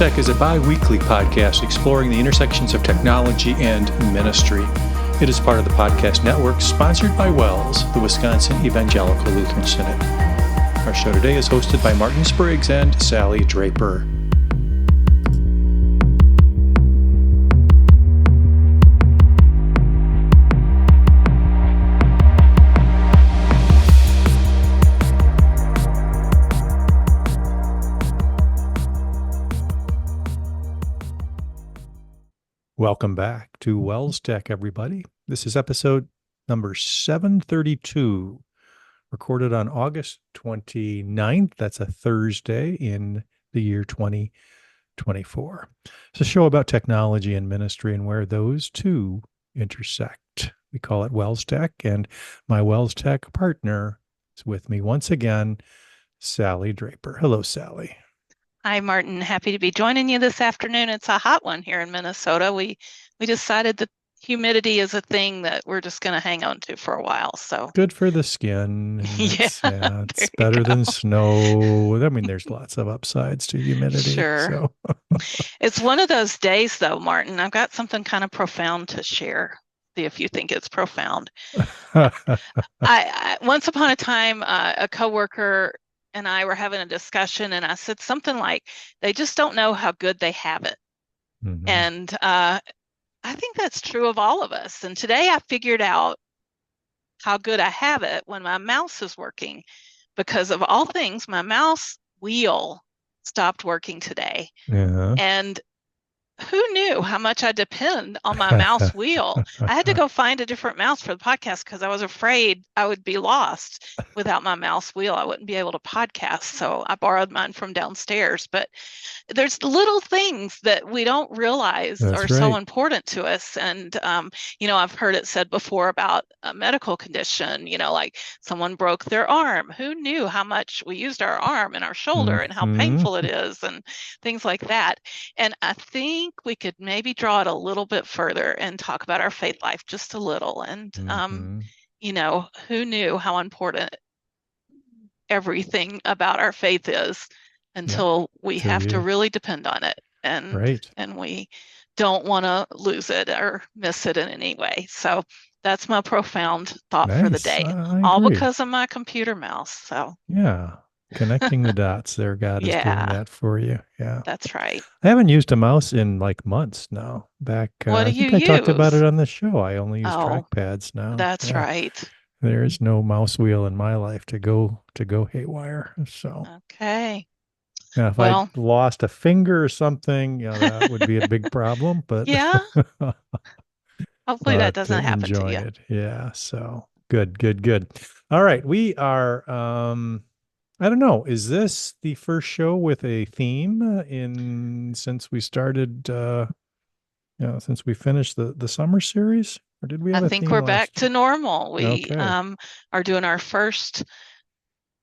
WELSTech is a bi-weekly podcast exploring the intersections of technology and ministry. It is part of the podcast network sponsored by WELS, the Wisconsin Evangelical Lutheran Synod. Our show today is hosted by Martin Spriggs and Sally Draper. Welcome back to WELSTech, everybody. This is episode number 732, recorded on August 29th. That's a Thursday in the year 2024. It's a show about technology and ministry and where those two intersect. We call it WELSTech, and my WELSTech partner is with me once again, Sally Draper. Hello, Sally. Hi, Martin. Happy to be joining you this afternoon. It's a hot one here in Minnesota. We decided that humidity is a thing that we're just going to hang on to for a while. So good for the skin. It's better than snow. I mean, there's lots of upsides to humidity. Sure. So. It's one of those days, though, Martin. I've got something kind of profound to share. See if you think it's profound. I once upon a time, a coworker and I were having a discussion, and I said something like, they just don't know how good they have it. Mm-hmm. And I think that's true of all of us. And today I figured out how good I have it when my mouse is working, because of all things, my mouse wheel stopped working today. Yeah. And who knew how much I depend on my mouse wheel? I had to go find a different mouse for the podcast because I was afraid I would be lost without my mouse wheel. I wouldn't be able to podcast. So I borrowed mine from downstairs. But there's little things that we don't realize are so important to us. And, I've heard it said before about a medical condition, like someone broke their arm. Who knew how much we used our arm and our shoulder and how painful it is and things like that. And I think we could maybe draw it a little bit further and talk about our faith life just a little. And, who knew how important everything about our faith is until we have to really depend on it. And we don't want to lose it or miss it in any way. So that's my profound thought for the day. All because of my computer mouse. So yeah. Connecting the dots there. God is doing that for you. Yeah. That's right. I haven't used a mouse in like months now. What do I think I talked about it on the show. I only use trackpads now. That's right. There is no mouse wheel in my life to go haywire. So okay. Yeah, if I lost a finger or something, that would be a big problem. But yeah. Hopefully that doesn't happen to you. It. Yeah. So good. All right. We are I don't know. Is this the first show with a theme since we started? Since we finished the summer series, or did we have I think we're back to normal. We are doing our first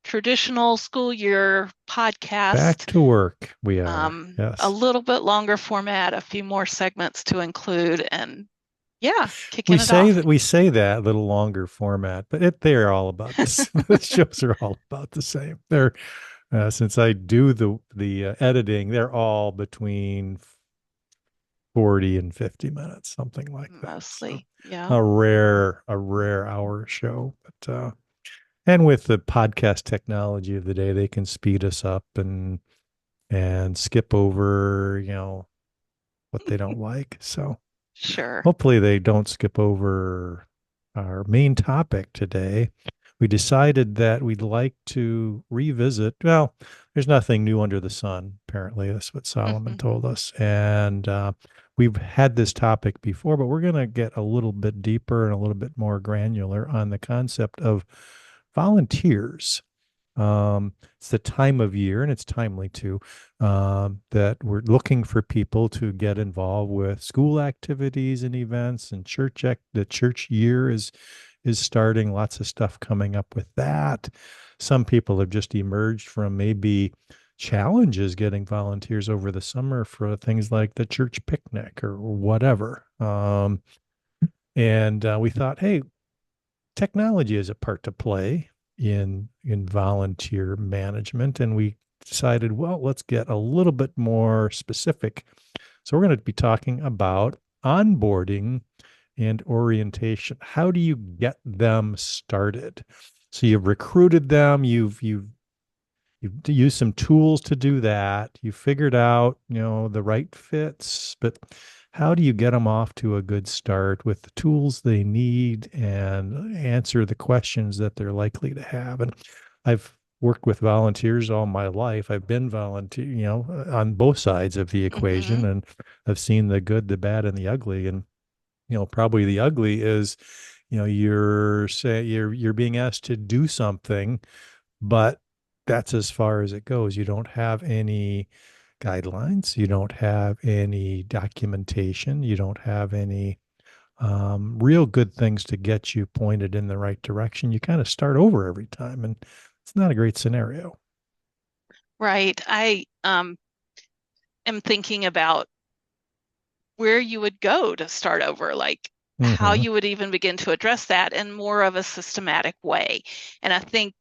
traditional school year podcast. Back to work. We are. Yes. A little bit longer format, a few more segments to include, and kicking it off. We say that a little longer format, but they're all about this. The shows are all about the same. They're since I do the editing, they're all between 40 and 50 minutes, something like that. Mostly, so, a rare hour show, but and with the podcast technology of the day, they can speed us up and skip over, what they don't like. So. Sure. Hopefully they don't skip over our main topic today. We decided that we'd like to revisit. Well, there's nothing new under the sun, apparently. That's what Solomon told us. And we've had this topic before, but we're going to get a little bit deeper and a little bit more granular on the concept of volunteers. It's the time of year, and it's timely too, that we're looking for people to get involved with school activities and events, and the church year is starting. Lots of stuff coming up with that. Some people have just emerged from maybe challenges getting volunteers over the summer for things like the church picnic or whatever. And we thought, hey, technology has a part to play in volunteer management, and we decided, well, let's get a little bit more specific. So we're going to be talking about onboarding and orientation. How do you get them started? So you've recruited them, you've used some tools to do that. You figured out, the right fits, but how do you get them off to a good start with the tools they need and answer the questions that they're likely to have? And I've worked with volunteers all my life. I've been volunteer, on both sides of the Mm-hmm. equation, and I've seen the good, the bad, and the ugly. And probably the ugly is, you're being asked to do something, but that's as far as it goes. You don't have any guidelines. You don't have any documentation. You don't have any real good things to get you pointed in the right direction. You kind of start over every time, and it's not a great scenario. Right. I am thinking about where you would go to start over, like how Mm-hmm. you would even begin to address that in more of a systematic way. And I think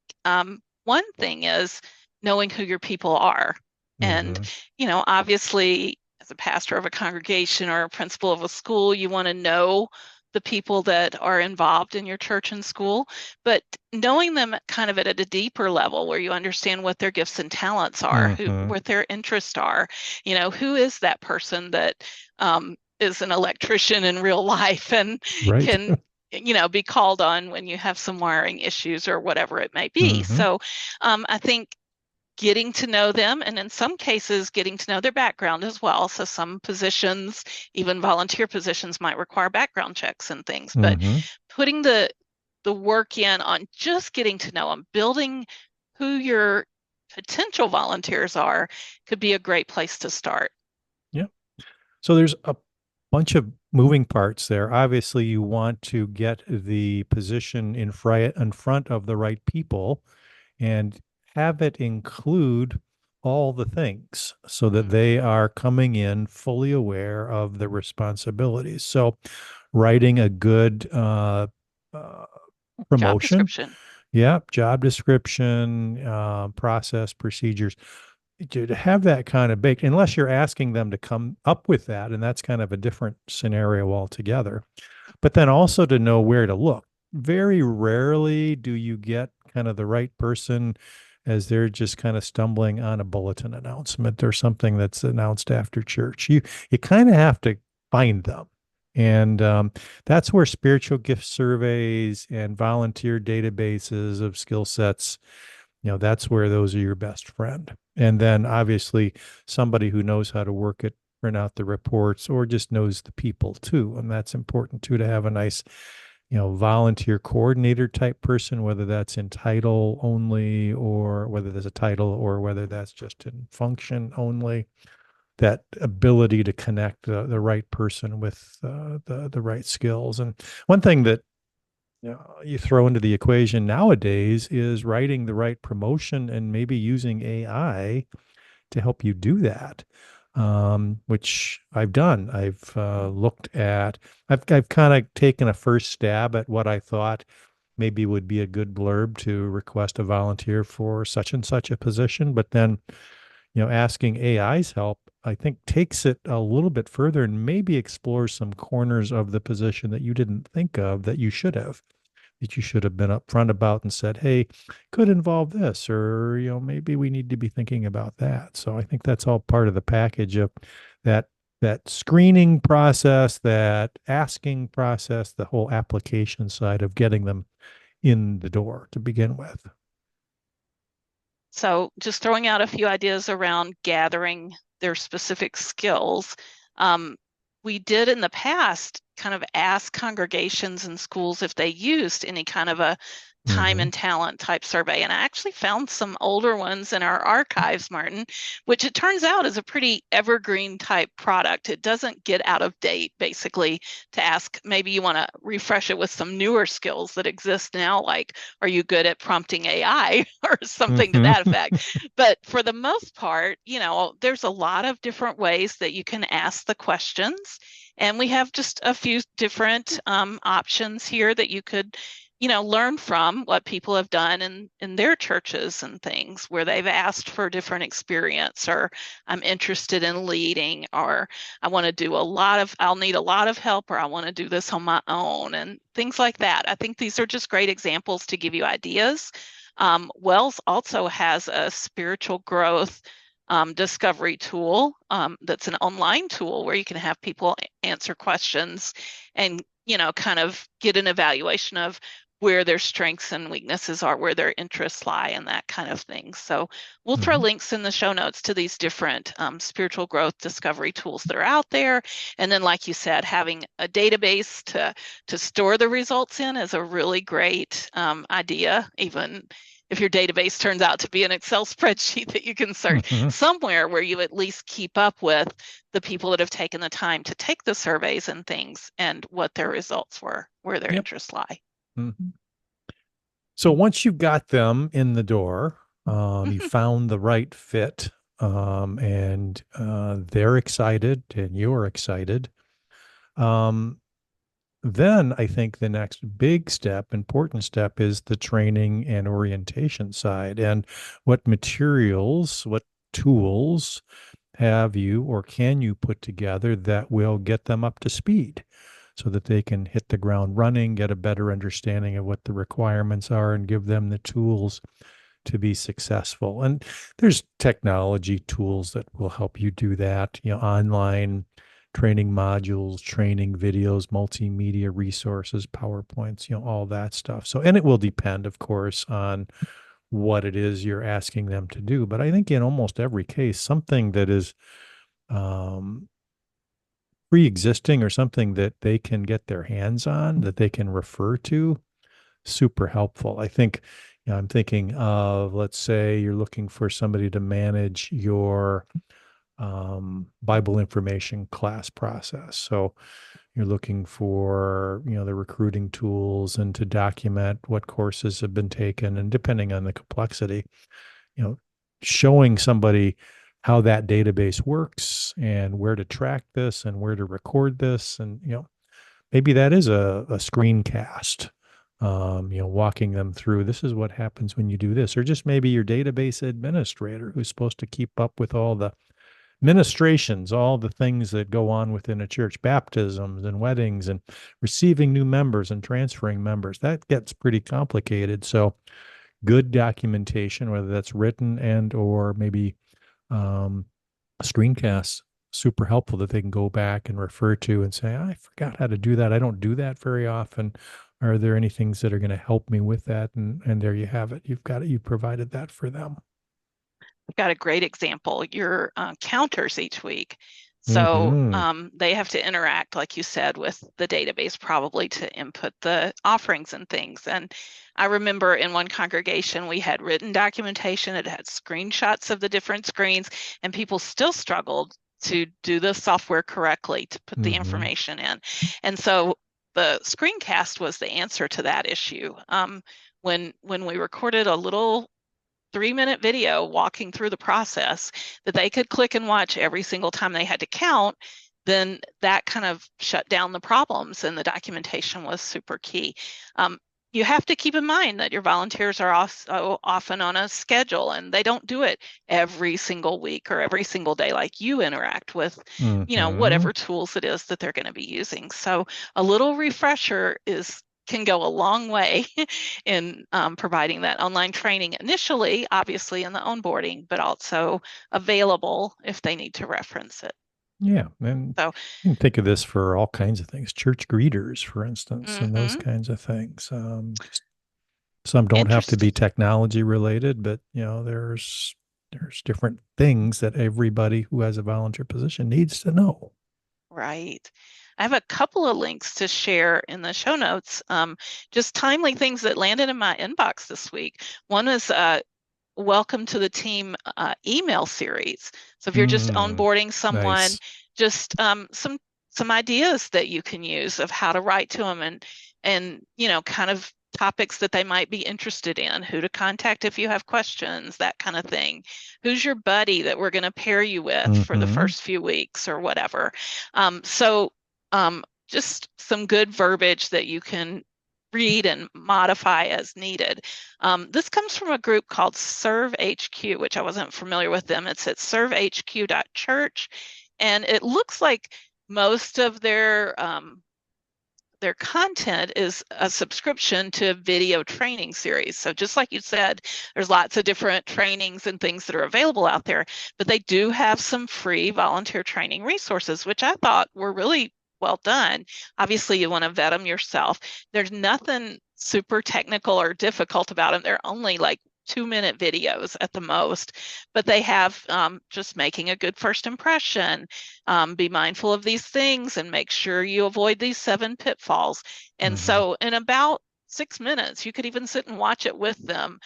one thing is knowing who your people are. And, Mm-hmm. obviously, as a pastor of a congregation or a principal of a school, you want to know the people that are involved in your church and school, but knowing them kind of at a deeper level where you understand what their gifts and talents are, Mm-hmm. what their interests are, who is that person that is an electrician in real life and Right. can be called on when you have some wiring issues or whatever it may be. Mm-hmm. So I think getting to know them, and in some cases getting to know their background as well. So some positions, even volunteer positions, might require background checks and things, but Mm-hmm. putting the work in on just getting to know them, building who your potential volunteers are, could be a great place to start. Yeah. So there's a bunch of moving parts there. Obviously, you want to get the position in front of the right people and have it include all the things so that Mhm. they are coming in fully aware of the responsibilities. So, writing a good uh, Job promotion, description. yeah, job description, process, procedures, to have that kind of baked, unless you're asking them to come up with that, and that's kind of a different scenario altogether. But then also to know where to look. Very rarely do you get kind of the right person as they're just kind of stumbling on a bulletin announcement or something that's announced after church. You kind of have to find them. And that's where spiritual gift surveys and volunteer databases of skill sets, that's where those are your best friend. And then obviously somebody who knows how to work it, print out the reports, or just knows the people too. And that's important too, to have a nice, volunteer coordinator type person, whether that's in title only, or whether there's a title, or whether that's just in function only. That ability to connect the right person with the right skills. And one thing that you throw into the equation nowadays is writing the right promotion and maybe using AI to help you do that, which I've done. I've looked at, I've kind of taken a first stab at what I thought maybe would be a good blurb to request a volunteer for such and such a position, but then asking AI's help, I think takes it a little bit further and maybe explores some corners of the position that you didn't think of that you should have been upfront about and said, hey, could involve this, or, maybe we need to be thinking about that. So I think that's all part of the package of that that screening process, that asking process, the whole application side of getting them in the door to begin with. So just throwing out a few ideas around gathering their specific skills. Um, we did in the past kind of ask congregations and schools if they used any kind of a time Mm-hmm. and talent type survey. And I actually found some older ones in our archives, Martin, which it turns out is a pretty evergreen type product. It doesn't get out of date, basically, to ask maybe you want to refresh it with some newer skills that exist now, like are you good at prompting AI or something to that Mm-hmm. effect. But for the most part, there's a lot of different ways that you can ask the questions. And we have just a few different options here that you could learn from what people have done in their churches and things where they've asked for a different experience, or I'm interested in leading, or I'll need a lot of help, or I want to do this on my own, and things like that. I think these are just great examples to give you ideas. Wells also has a spiritual growth discovery tool that's an online tool where you can have people answer questions and kind of get an evaluation of where their strengths and weaknesses are, where their interests lie, and that kind of thing. So we'll throw Hmm. links in the show notes to these different spiritual growth discovery tools that are out there. And then, like you said, having a database to store the results in is a really great idea, even if your database turns out to be an Excel spreadsheet that you can search Hmm. somewhere where you at least keep up with the people that have taken the time to take the surveys and things and what their results were, where their Yep. interests lie. Hmm. So once you got them in the door, you Mhm. found the right fit, and they're excited and you're excited. Um, then I think the next big step, important step, is the training and orientation side. And what materials, what tools have you or can you put together that will get them up to speed so that they can hit the ground running, get a better understanding of what the requirements are, and give them the tools to be successful. And there's technology tools that will help you do that, online training modules, training videos, multimedia resources, PowerPoints, all that stuff. So, and it will depend, of course, on what it is you're asking them to do. But I think in almost every case, something that is um, pre-existing or something that they can get their hands on, that they can refer to, super helpful. I think, I'm thinking of, let's say you're looking for somebody to manage your Bible information class process. So you're looking for, the recruiting tools and to document what courses have been taken. And depending on the complexity, you know, showing somebody how that database works and where to track this and where to record this. And, maybe that is a screencast, walking them through this is what happens when you do this, or just maybe your database administrator who's supposed to keep up with all the ministrations, all the things that go on within a church, baptisms and weddings and receiving new members and transferring members. That gets pretty complicated. So good documentation, whether that's written and or maybe um, screencasts, super helpful that they can go back and refer to and say, I forgot how to do that. I don't do that very often. Are there any things that are going to help me with that? And there you have it. You've got it. You've provided that for them. I've got a great example. Your counters each week. So Hmm. they have to interact, like you said, with the database probably to input the offerings and things. And I remember in one congregation, we had written documentation, it had screenshots of the different screens, and people still struggled to do the software correctly to put the Hmm. information in. And so the screencast was the answer to that issue. When we recorded a little 3-minute video walking through the process that they could click and watch every single time they had to count, then that kind of shut down the problems, and the documentation was super key. You have to keep in mind that your volunteers are also often on a schedule and they don't do it every single week or every single day like you interact with, Hmm. whatever tools it is that they're going to be using. So a little refresher is can go a long way in providing that online training initially, obviously in the onboarding, but also available if they need to reference it. Yeah. And So, you can think of this for all kinds of things, church greeters, for instance, and those mm-hmm, kinds of things. Just some don't have to interesting. be technology related, but there's different things that everybody who has a volunteer position needs to know. Right. I have a couple of links to share in the show notes, just timely things that landed in my inbox this week. One is welcome to the team email series. So if you're just Mm, onboarding someone, nice. just some ideas that you can use of how to write to them, and kind of topics that they might be interested in, who to contact if you have questions, that kind of thing. Who's your buddy that we're going to pair you with for the Hmm. first few weeks or whatever. So just some good verbiage that you can read and modify as needed. This comes from a group called Serve HQ, which I wasn't familiar with them. It's at servehq.church, and it looks like most of their content is a subscription to video training series. So just like you said, there's lots of different trainings and things that are available out there, but they do have some free volunteer training resources, which I thought were really well done. Obviously, you want to vet them yourself. There's nothing super technical or difficult about them. They're only like 2-minute videos at the most, but they have just making a good first impression, be mindful of these things and make sure you avoid these 7 pitfalls. And Hmm. so in about 6 minutes, you could even sit and watch it with them.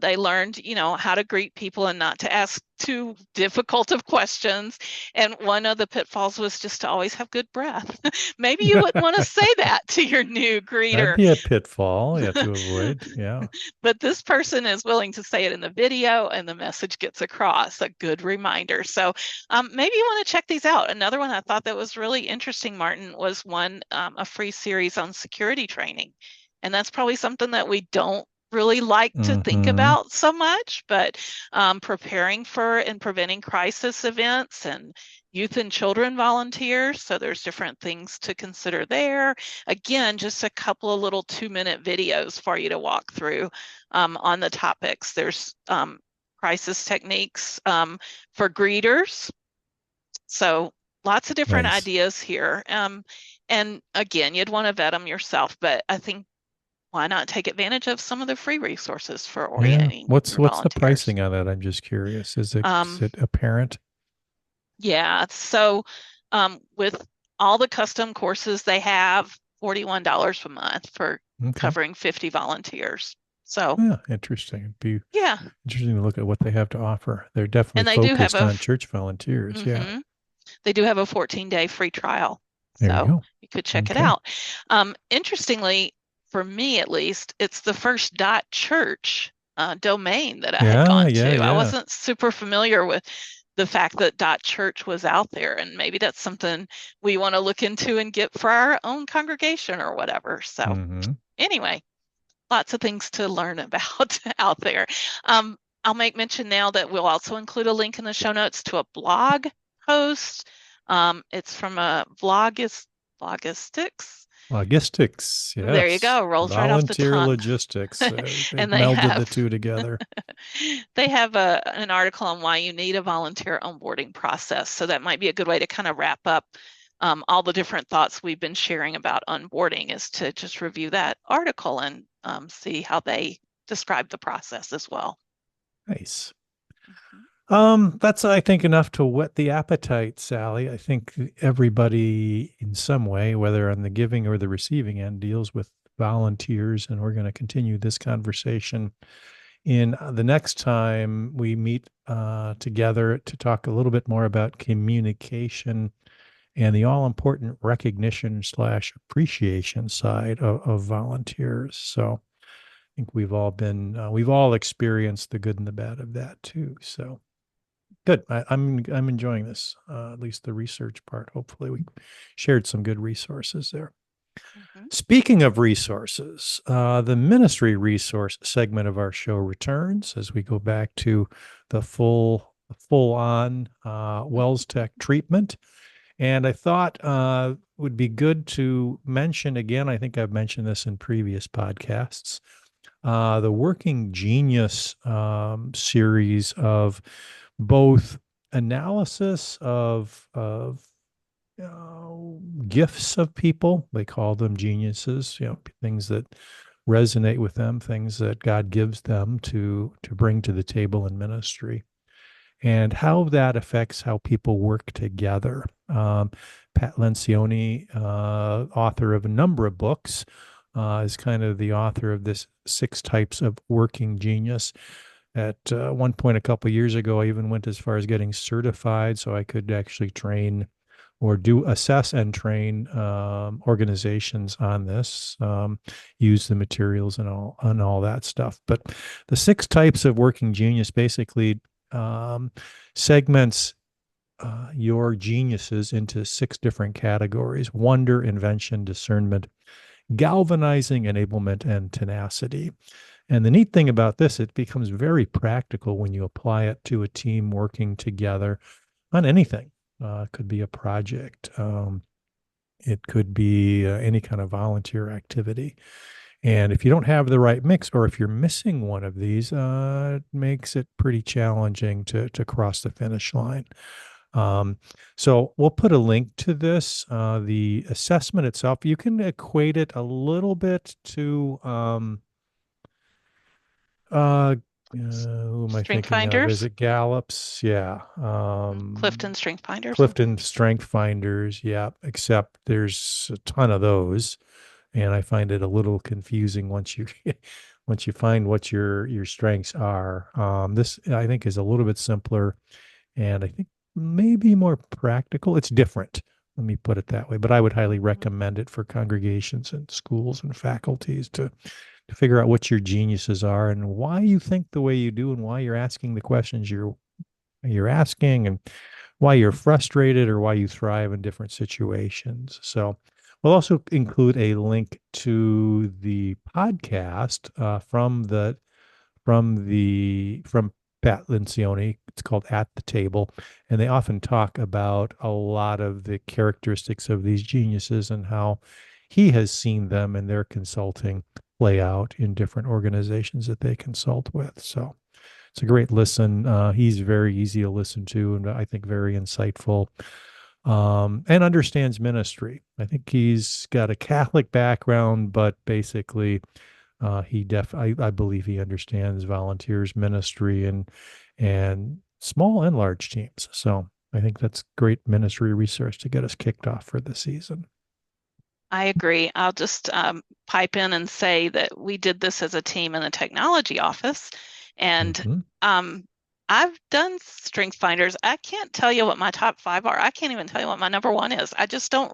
They learned, how to greet people and not to ask too difficult of questions. And one of the pitfalls was just to always have good breath. Maybe you wouldn't want to say that to your new That'd greeter. be a pitfall you have to avoid. Yeah. But this person is willing to say it in the video and the message gets across. A good reminder. So maybe you want to check these out. Another one I thought that was really interesting, Martin, was a free series on security training. And that's probably something that we don't really like to think Hmm. about so much, but preparing for and preventing crisis events and youth and children volunteers. So there's different things to consider there. Again, just a couple of little 2-minute videos for you to walk through on the topics. There's crisis techniques for greeters. So lots of different Nice. ideas here. And again, you'd want to vet them yourself, but I think why not take advantage of some of the free resources for Yeah. orienting your What's the volunteers? pricing on that? I'm just curious. Is Um, it apparent? yeah, so with all the custom courses they have, $41 a month for Okay. covering 50 volunteers. So Yeah, interesting. It'd be yeah, interesting to look at what they have to offer. They're definitely and they do have focused on church volunteers. Yeah. mhm, they do have a 14-day free trial. There you So go. you could check it Okay. out. Interestingly, for me at least, it's the first .church domain that I had Yeah, gone yeah, to. I yeah. wasn't super familiar with the fact that .church was out there, and maybe that's something we want to look into and get for our own congregation or whatever. So Hmm. anyway, lots of things to learn about out there. Um, I'll make mention now that we'll also include a link in the show notes to a blog post. It's from a Vlogistics. Logistics. There you Yes. go, rolls right off the Volunteer tongue. logistics. They've And they melded the have two together. they have an article on why you need a volunteer onboarding process. So that might be a good way to kind of wrap up all the different thoughts we've been sharing about onboarding is to just review that article and see how they describe the process as well. Nice. Mhm. That's, I think, enough to whet the appetite, Sally. I think everybody in some way, whether on the giving or the receiving end, deals with volunteers, and we're going to continue this conversation in the next time we meet together to talk a little bit more about communication and the all important recognition slash appreciation side of volunteers. So I think we've all experienced the good and the bad of that too. So good. I'm enjoying this. At least the research part. Hopefully, we shared some good resources there. Mhm. Speaking of resources, the ministry resource segment of our show returns as we go back to the full on WELSTech treatment. And I thought would be good to mention again. I think I've mentioned this in previous podcasts. The Working Genius series of both analysis of gifts of people. They call them geniuses, things that resonate with them, things that God gives them to bring to the table in ministry, and how that affects how people work together. Pat Lencioni, author of a number of books, is kind of the author of this 6 types of working genius. At one point, a couple of years ago, I even went as far as getting certified so I could actually train or do assess and train organizations on this, use the materials and all that stuff. But the 6 types of working genius basically um, segments your geniuses into 6 different categories: wonder, invention, discernment, galvanizing enablement and tenacity. And the neat thing about this, it becomes very practical when you apply it to a team working together on anything. It could be a project. It could be any kind of volunteer activity. And if you don't have the right mix, or if you're missing one of these, it makes it pretty challenging to cross the finish line. Um, so we'll put a link to this. The assessment itself, you can equate it a little bit to who am I Strength thinking of? Is finders, it Gallup's? Yeah. Clifton strength finders. Clifton Strength Finders. Yeah. Except there's a ton of those, and I find it a little confusing once you once you find what your strengths are. This I think is a little bit simpler, and I think maybe more practical. It's different. Let me put it that way. But I would highly recommend it for congregations and schools and faculties to figure out what your geniuses are and why you think the way you do and why you're asking the questions you're asking and why you're frustrated or why you thrive in different situations. So we'll also include a link to the podcast from Pat Lencioni. It's called At the Table, and they often talk about a lot of the characteristics of these geniuses and how he has seen them in their consulting play out in different organizations that they consult with. So it's a great listen. He's very easy to listen to, and I think very insightful. And understands ministry. I think he's got a Catholic background, but basically I believe he understands volunteers ministry and small and large teams. So I think that's great ministry research to get us kicked off for the season. I agree. I'll just pipe in and say that we did this as a team in the technology office, and Mm-hmm. I've done strength finders. I can't tell you what my top five are. I can't even tell you what my number one is. I just don't,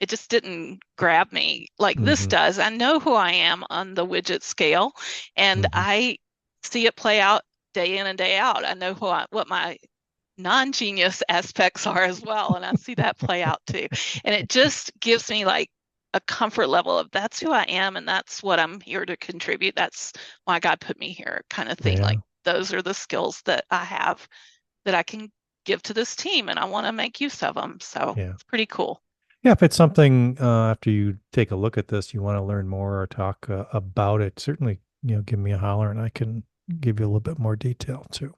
it just didn't grab me like this Mm-hmm. does. I know who I am on the widget scale, and Mm-hmm. I see it play out day in and day out. I know what my non-genius aspects are as well, and I see that play out too. And it just gives me like a comfort level of that's who I am and that's what I'm here to contribute. That's why God put me here, kind of thing. Like Yeah. those are the skills that I have that I can give to this team, and I want to make use of them. So Yeah. it's pretty cool. Yeah, if it's something after you take a look at this, you want to learn more or talk about it, certainly, give me a holler and I can give you a little bit more detail too.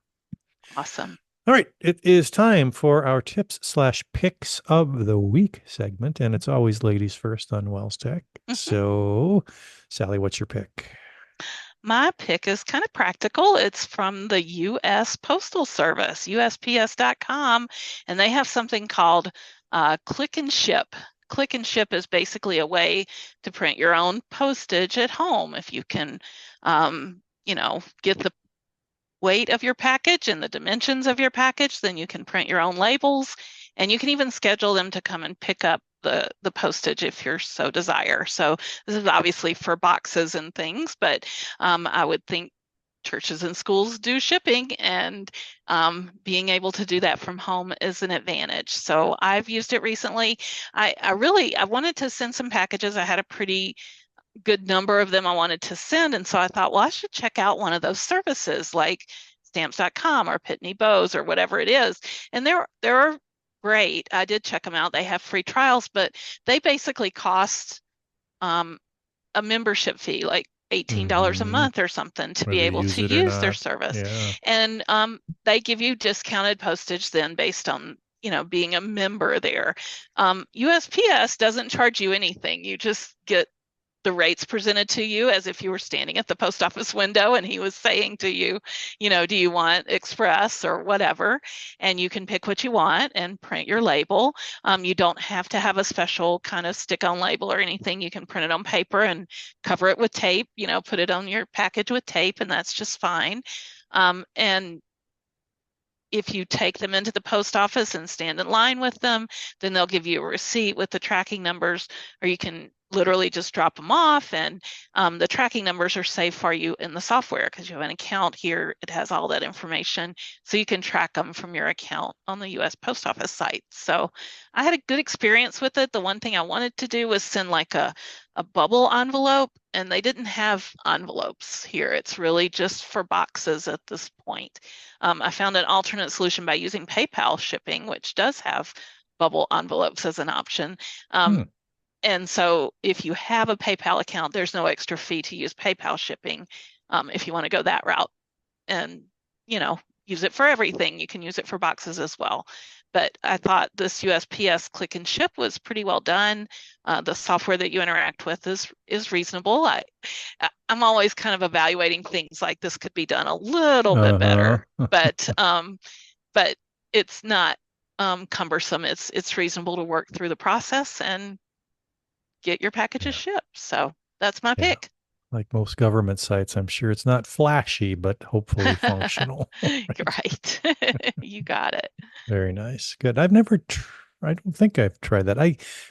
Awesome. All right, it is time for our tips/picks of the week segment, and it's always ladies first on WELSTech. Mhm. So, Sally, what's your pick? My pick is kind of practical. It's from the U.S. Postal Service, USPS.com, and they have something called Click and Ship. Click and Ship is basically a way to print your own postage at home. If you can, get the weight of your package and the dimensions of your package, then you can print your own labels, and you can even schedule them to come and pick up the postage if you're so desire. So this is obviously for boxes and things, but I would think churches and schools do shipping, and being able to do that from home is an advantage. So I've used it recently. I wanted to send some packages. I had a pretty good number of them I wanted to send. And so I thought, well, I should check out one of those services like stamps.com or Pitney Bowes or whatever it is. And they're great. I did check them out. They have free trials, but they basically cost um, a membership fee, like $18 a Mm-hmm. month or something to be Whether you able use to it or use their not. service. Yeah. And they give you discounted postage then based on being a member there. USPS doesn't charge you anything. You just get the rates presented to you as if you were standing at the post office window and he was saying to you, do you want express or whatever? And you can pick what you want and print your label. You don't have to have a special kind of stick on label or anything. You can print it on paper and cover it with tape, put it on your package with tape, and that's just fine. And if you take them into the post office and stand in line with them, then they'll give you a receipt with the tracking numbers, or you can literally just drop them off, and the tracking numbers are saved for you in the software because you have an account here. It has all that information, so you can track them from your account on the U.S. Post Office site. So I had a good experience with it. The one thing I wanted to do was send like a bubble envelope, and they didn't have envelopes here. It's really just for boxes at this point. I found an alternate solution by using PayPal shipping, which does have bubble envelopes as an option. Hmm. And so if you have a PayPal account, there's no extra fee to use PayPal shipping if you want to go that route. And, you know, use it for everything. You can use it for boxes as well. But I thought this USPS click and ship was pretty well done. The software that you interact with is reasonable. I'm always kind of evaluating things like this could be done a little bit better, Uh-huh. but it's not cumbersome. It's reasonable to work through the process and get your packages Yeah. shipped. So that's my Yeah. pick. Like most government sites, I'm sure it's not flashy, but hopefully functional. Right. Right. You got it. Very nice. Good. I don't think I've tried that.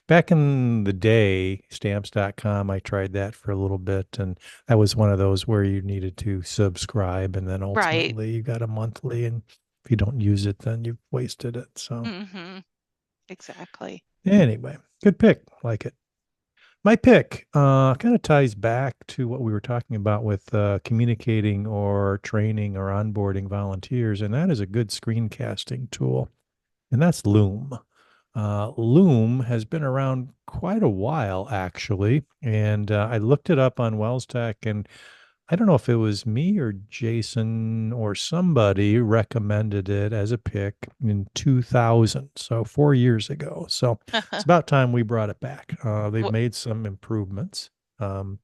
Back in the day, stamps.com, I tried that for a little bit. And that was one of those where you needed to subscribe. And then Right. ultimately you got a monthly. And if you don't use it, then you've wasted it. So Mm-hmm. Exactly. anyway, good pick. Like it. My pick kind of ties back to what we were talking about with communicating or training or onboarding volunteers, and that is a good screencasting tool, and that's Loom. Loom has been around quite a while, actually, and I looked it up on WELSTech, and I don't know if it was me or Jason or somebody recommended it as a pick in 2000, so 4 years ago. So it's about time we brought it back. They've Wh- made some improvements. Um,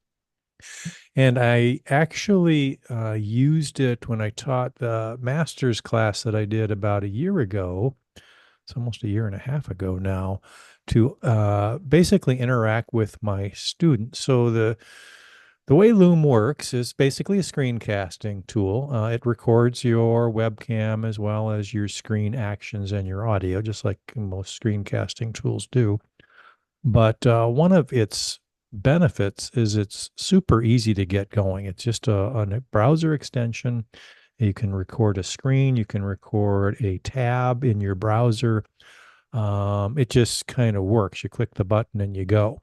and I actually used it when I taught the master's class that I did about a year ago. It's almost a year and a half ago now, to basically interact with my students. So the way Loom works is basically a screencasting tool. It records your webcam as well as your screen actions and your audio, just like most screencasting tools do. But one of its benefits is it's super easy to get going. It's just a browser extension. You can record a screen, you can record a tab in your browser. It just kind of works. You click the button and you go.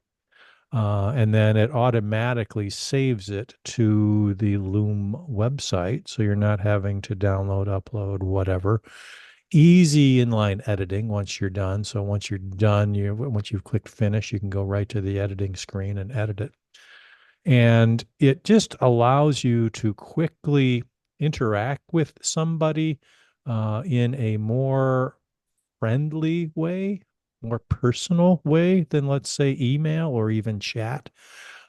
And then it automatically saves it to the Loom website. So you're not having to download, upload, whatever. Easy inline editing once you're done. So once you're done, once you've clicked finish, you can go right to the editing screen and edit it. And it just allows you to quickly interact with somebody in a more friendly way, more personal way than, let's say, email or even chat,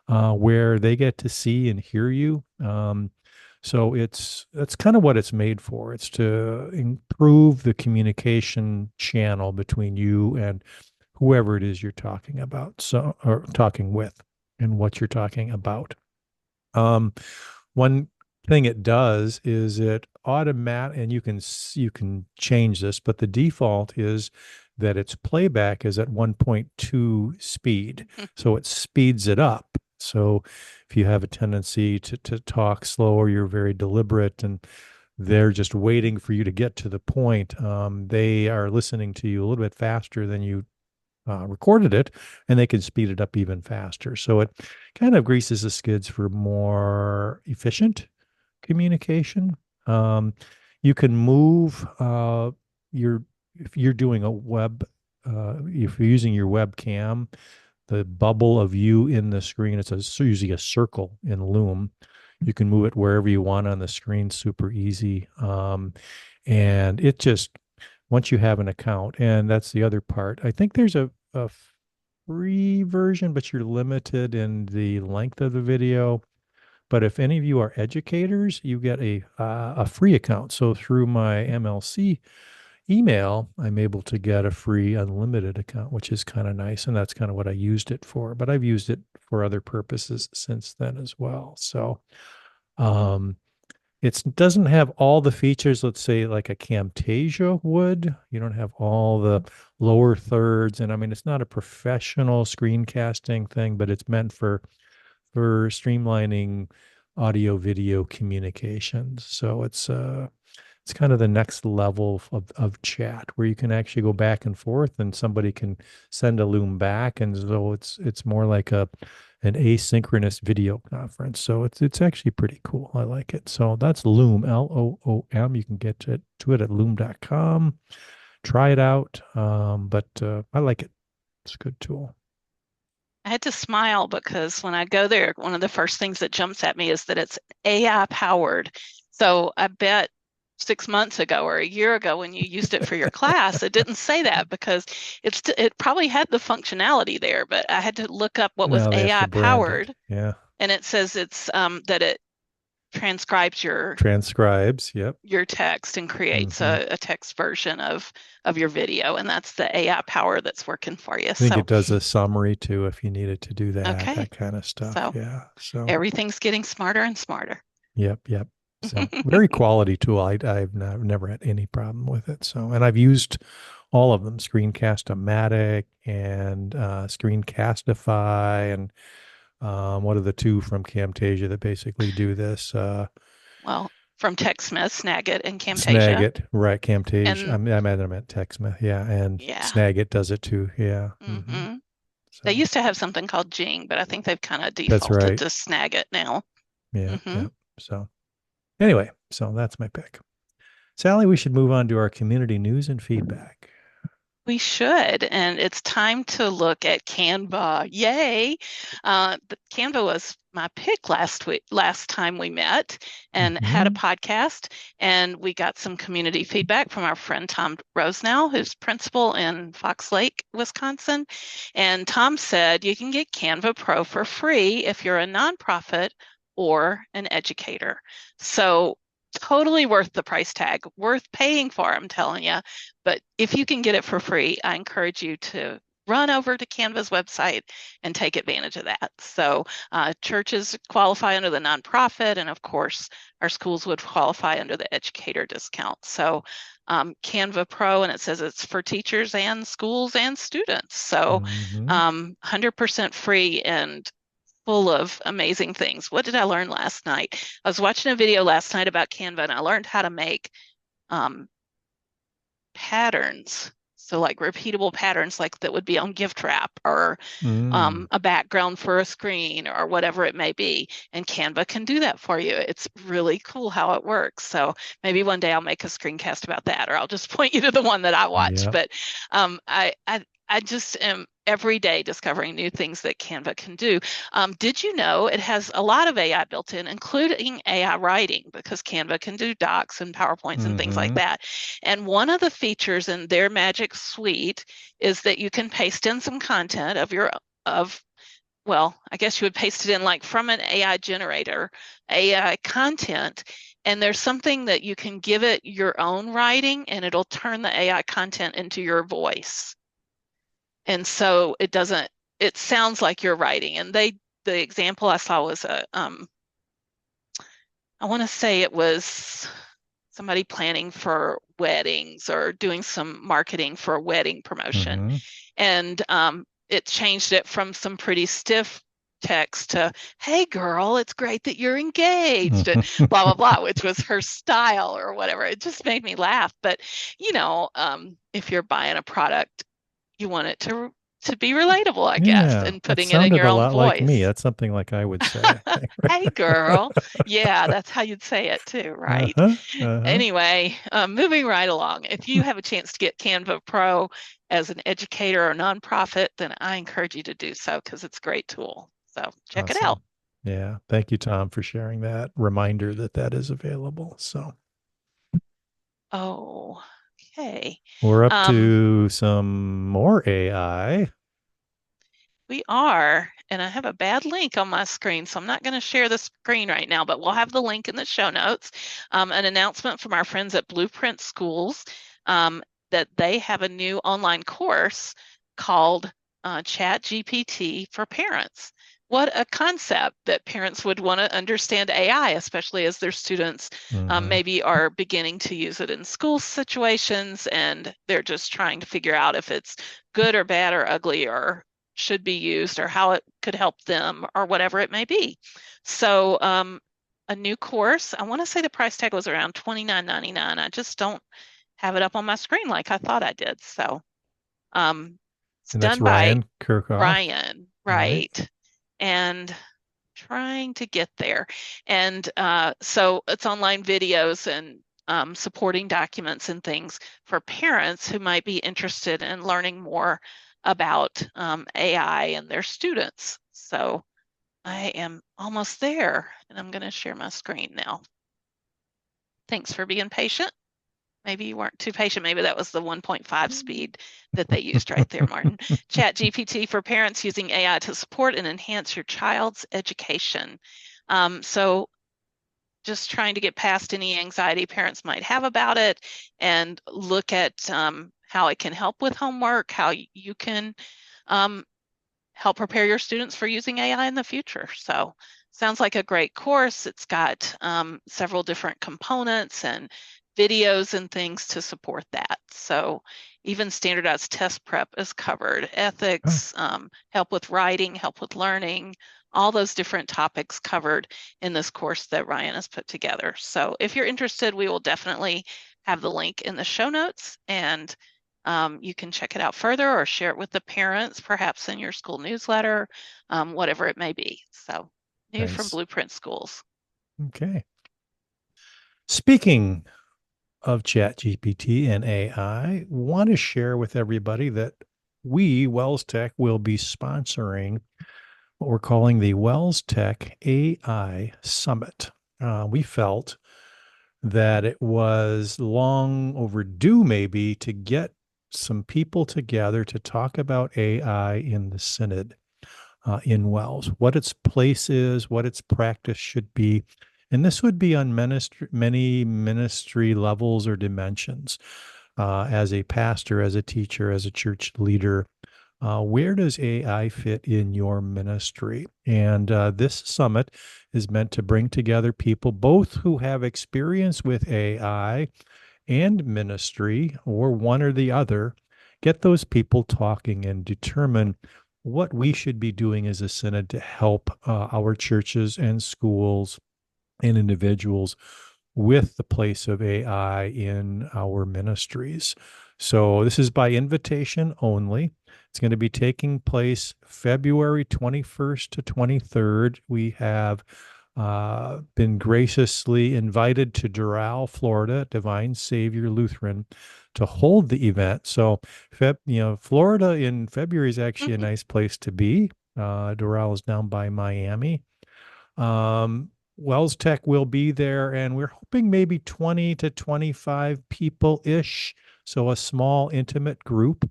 where they get to see and hear you. So that's kind of what it's made for. It's to improve the communication channel between you and whoever it is you're talking about, so or talking with, and what you're talking about. Um, One thing it does is it automatic, and you can change this, but the default is that its playback is at 1.2 speed, so it speeds it up. So if you have a tendency to talk slower, you're very deliberate, and they're just waiting for you to get to the point. They are listening to you a little bit faster than you recorded it, and they can speed it up even faster. So it kind of greases the skids for more efficient communication. Um, you can move your if you're doing a web, if you're using your webcam, the bubble of you in the screen, usually a circle in Loom. You can move it wherever you want on the screen, super easy. And it just, once you have an account, and that's the other part. I think there's a free version, but you're limited in the length of the video. But if any of you are educators, you get a free account. So through my MLC email, I'm able to get a free unlimited account, which is kind of nice. And that's kind of what I used it for. But I've used it for other purposes since then as well. So um, It doesn't have all the features, let's say, like a Camtasia would. You don't have all the lower thirds. And I mean, it's not a professional screencasting thing, but it's meant for streamlining audio video communications. So it's kind of the next level of chat where you can actually go back and forth and somebody can send a loom back. And so it's more like an asynchronous video conference. So it's actually pretty cool. I like it. So that's Loom, Loom. You can get to it at loom.com. Try it out. But I like it. It's a good tool. I had to smile because when I go there, one of the first things that jumps at me is that it's AI powered. So I bet 6 months ago or a year ago when you used it for your class, it didn't say that because it probably had the functionality there, but I had to look up what was Now they have to AI brand it. powered, Yeah. and it says it's that it transcribes Transcribes. Yep. your text and creates Hmm. a text version of your video, and that's the AI power that's working for you. I think So, it does a summary too if you needed to do that, okay. that kind of stuff. So Yeah. So, everything's getting smarter and smarter. yep, yep. So, very quality tool. Never had any problem with it. So, and I've used all of them, Screencast-O-Matic and Screencastify, and what are the two from Camtasia that basically do this? Well, from TechSmith, Snagit, and Camtasia. Snagit, right? Camtasia. And I meant TechSmith. Yeah, and yeah. Snagit does it too. Yeah. Hmm. hmm They So used to have something called Jing, but I think they've kind of that's defaulted right. to Snagit now. Yeah, hmm yeah. So anyway, so that's my pick. Sally, we should move on to our community news and feedback. We should, and it's time to look at Canva. Yay! Canva was my pick last time we met and had a Hmm. podcast, and we got some community feedback from our friend Tom Rosenau, who's principal in Fox Lake, Wisconsin. And Tom said you can get Canva Pro for free if you're a nonprofit or an educator. So totally worth the price tag, worth paying for, I'm telling you. But if you can get it for free, I encourage you to run over to Canva's website and take advantage of that. So churches qualify under the nonprofit, and of course, our schools would qualify under the educator discount. So Canva Pro, and it says it's for teachers and schools and students. So Hmm. 100% free and full of amazing things. What did I learn last night? I was watching a video last night about Canva, and I learned how to make um, patterns. So like repeatable patterns like that would be on gift wrap or Mm. a background for a screen or whatever it may be. And Canva can do that for you. It's really cool how it works. So maybe one day I'll make a screencast about that, or I'll just point you to the one that I watched. Yeah. But I just am every day discovering new things that Canva can do. Did you know it has a lot of AI built in, including AI writing, because Canva can do docs and PowerPoints and things like Hmm. that. And one of the features in their Magic Suite is that you can paste in some content of well, I guess you would paste it in like from an AI generator, AI content, and there's something that you can give it your own writing and it'll turn the AI content into your voice. And so it sounds like you're writing. And the example I saw was I want to say it was somebody planning for weddings or doing some marketing for a wedding promotion. Hmm. And it changed it from some pretty stiff text to, hey girl, it's great that you're engaged, and blah, blah, blah, which was her style or whatever. It just made me laugh. But, if you're buying a product, you want it to be relatable, I guess, Yeah, and that putting it in sounded your a own lot like me. voice. That's something like I would say, I think. Hey girl. Yeah, that's how you'd say it too, right? Uh-huh. Uh-huh. Anyway, moving right along. If you have a chance to get Canva Pro as an educator or nonprofit, then I encourage you to do so because it's a great tool. So check it out. Awesome. Yeah. Thank you, Tom, for sharing that reminder that that is available. So Oh, okay. we're up Um, to some more AI. we are, and I have a bad link on my screen, so I'm not going to share the screen right now, but we'll have the link in the show notes. An announcement from our friends at Blueprint Schools um, that they have a new online course called Chat GPT for Parents. what a concept that parents would want to understand AI, especially as their students Hmm. maybe are beginning to use it in school situations and they're just trying to figure out if it's good or bad or ugly or should be used or how it could help them or whatever it may be. So, a new course, I want to say the price tag was around $29.99. I just don't have it up on my screen like I thought I did. So, it's And that's done by Ryan Kirchhoff, Ryan, right? right? And trying to get there. And so it's online videos and supporting documents and things for parents who might be interested in learning more about AI and their students. So I am almost there and I'm going to share my screen now. Thanks for being patient. Maybe you weren't too patient. Maybe that was the 1.5 speed that they used right there, Martin. Chat GPT for parents using AI to support and enhance your child's education. So just trying to get past any anxiety parents might have about it and look at how it can help with homework, how you can um, help prepare your students for using AI in the future. So sounds like a great course. It's got several different components and videos and things to support that. So even standardized test prep is covered, Oh, ethics, help with writing, help with learning, all those different topics covered in this course that Ryan has put together. So if you're interested, we will definitely have the link in the show notes and you can check it out further or share it with the parents, perhaps in your school newsletter, whatever it may be. So, new from nice. Blueprint Schools. Okay. Speaking of ChatGPT and AI, want to share with everybody that we, WELSTech, will be sponsoring what we're calling the WELSTech AI Summit. We felt that it was long overdue, maybe, to get some people together to talk about AI in the Synod in Wells, what its place is, what its practice should be. And this would be on many ministry levels or dimensions. As a pastor, as a teacher, as a church leader, where does AI fit in your ministry? And this summit is meant to bring together people both who have experience with AI and ministry, or one or the other, get those people talking and determine what we should be doing as a synod to help our churches and schools and individuals with the place of AI in our ministries. So this is by invitation only. It's going to be taking place February 21st to 23rd. We have been graciously invited to Doral, Florida, Divine Savior Lutheran, to hold the event. So, Florida in February is actually a nice place to be. Doral is down by Miami. WELSTech will be there, and we're hoping maybe 20 to 25 people ish. So a small, intimate group.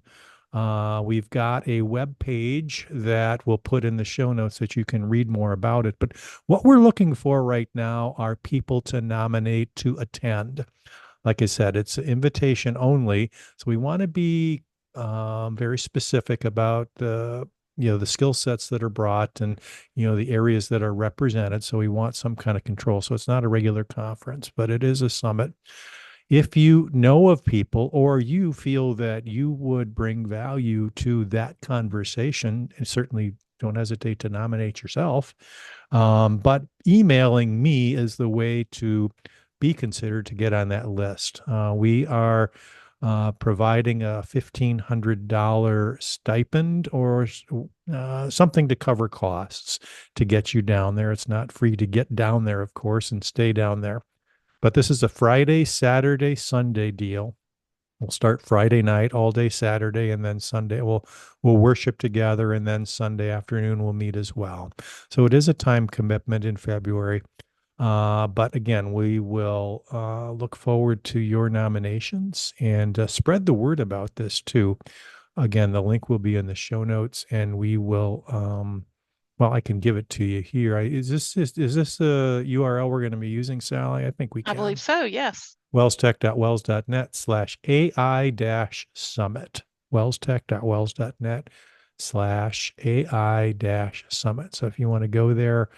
We've got a web page that we'll put in the show notes that you can read more about it. But what we're looking for right now are people to nominate to attend. Like I said, it's invitation only. So we want to be very specific about the skill sets that are brought and the areas that are represented. So we want some kind of control. So it's not a regular conference, but it is a summit. If you know of people or you feel that you would bring value to that conversation, and certainly don't hesitate to nominate yourself. But emailing me is the way to be considered to get on that list. We are providing a $1,500 stipend or something to cover costs to get you down there. It's not free to get down there, of course, and stay down there. But this is a Friday, Saturday, Sunday deal. We'll start Friday night, all day Saturday, and then Sunday we'll worship together, and then Sunday afternoon we'll meet as well. So it is a time commitment in February. But again, we will look forward to your nominations and spread the word about this too. Again, the link will be in the show notes, and we will. Well, I can give it to you here. Is this a URL we're going to be using, Sally? I think we I believe can. so, yes. Wellstech.wells.net/AI-summit. Wellstech.wells.net AI dash summit. So if you want to go there,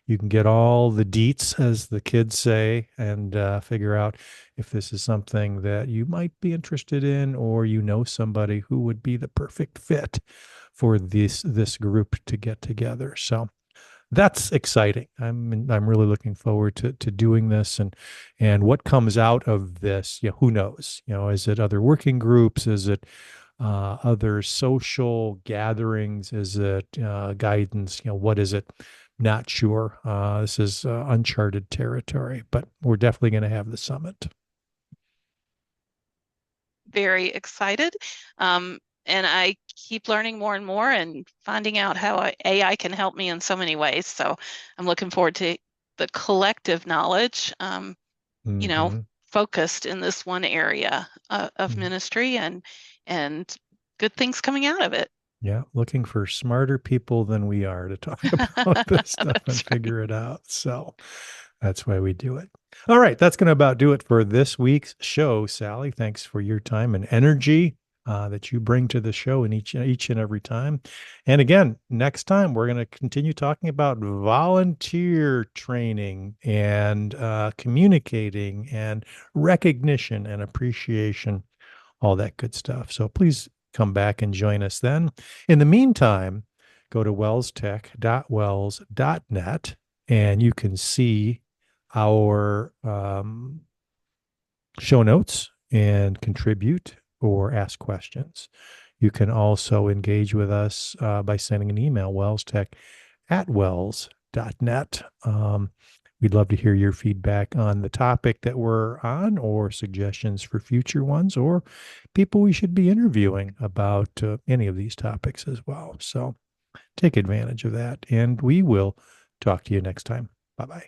you can get all the deets, as the kids say, and figure out if this is something that you might be interested in, or you know somebody who would be the perfect fit for this group to get together. So that's exciting. I'm really looking forward to doing this, and what comes out of this. Who knows? Is it other working groups? Is it other social gatherings? Is it guidance? What is it? Not sure. This is uncharted territory, but we're definitely going to have the summit. Very excited. And I keep learning more and more and finding out how AI can help me in so many ways. So I'm looking forward to the collective knowledge, you know, Mm-hmm. focused in this one area of ministry and good things coming out of it. Yeah, looking for smarter people than we are to talk about this stuff and That's right. figure it out. So that's why we do it. All right, that's going to about do it for this week's show, Sally. Thanks for your time and energy that you bring to the show in each and every time. And again, next time we're going to continue talking about volunteer training and communicating and recognition and appreciation, all that good stuff. So please come back and join us then. In the meantime, go to wellstech.wells.net and you can see our show notes and contribute or ask questions. You can also engage with us by sending an email, wellstech@wells.net. We'd love to hear your feedback on the topic that we're on, or suggestions for future ones, or people we should be interviewing about any of these topics as well. So take advantage of that, and we will talk to you next time. Bye bye.